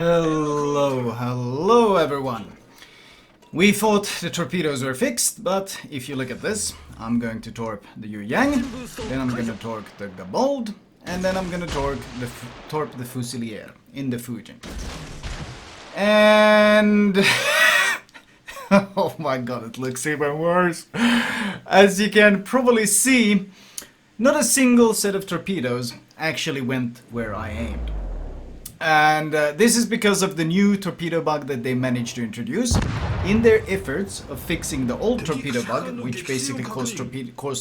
Hello everyone. We thought the torpedoes were fixed, but if you look at this, I'm going to torp the Yu Yang, then I'm going to torp the Gabold, and then I'm going to torp the Fusilier in the Fujin. And oh my god, it looks even worse. As you can probably see, not a single set of torpedoes actually went where I aimed. And this is because of the new torpedo bug that they managed to introduce. In their efforts of fixing the old torpedo bug, which basically caused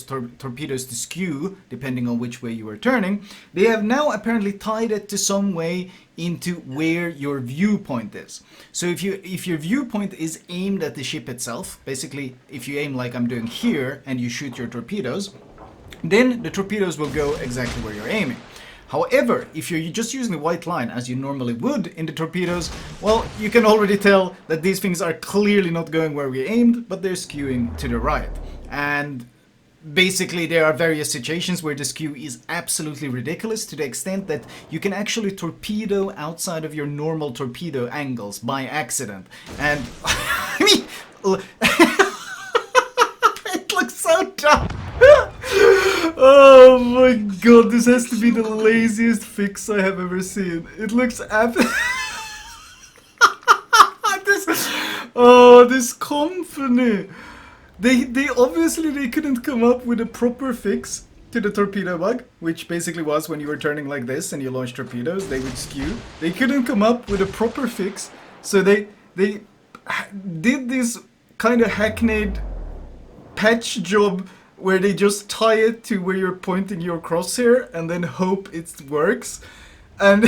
torpedoes to skew depending on which way you were turning, they have now apparently tied it to some way into where your viewpoint is. So if your viewpoint is aimed at the ship itself, basically if you aim like I'm doing here and you shoot your torpedoes, then the torpedoes will go exactly where you're aiming. However, if you're just using the white line as you normally would in the torpedoes, well, you can already tell that these things are clearly not going where we aimed, but they're skewing to the right. And basically there are various situations where the skew is absolutely ridiculous to the extent that you can actually torpedo outside of your normal torpedo angles by accident. And I mean, it looks so dumb. Oh my god, this has to be the laziest fix I have ever seen. It looks this company. They obviously couldn't come up with a proper fix to the torpedo bug, which basically was when you were turning like this and you launched torpedoes, they would skew. They couldn't come up with a proper fix, so they did this kind of hackneyed patch job where they just tie it to where you're pointing your crosshair and then hope it works. And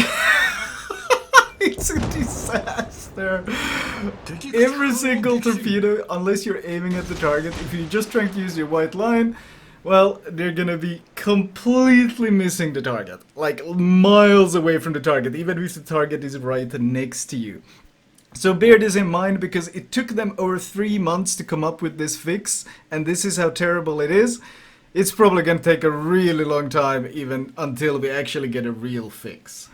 it's a disaster. Every single torpedo, unless you're aiming at the target, if you're just trying to use your white line, well, they're gonna be completely missing the target. Like miles away from the target, even if the target is right next to you. So bear this in mind, because it took them over 3 months to come up with this fix, and this is how terrible it is. It's probably going to take a really long time even until we actually get a real fix.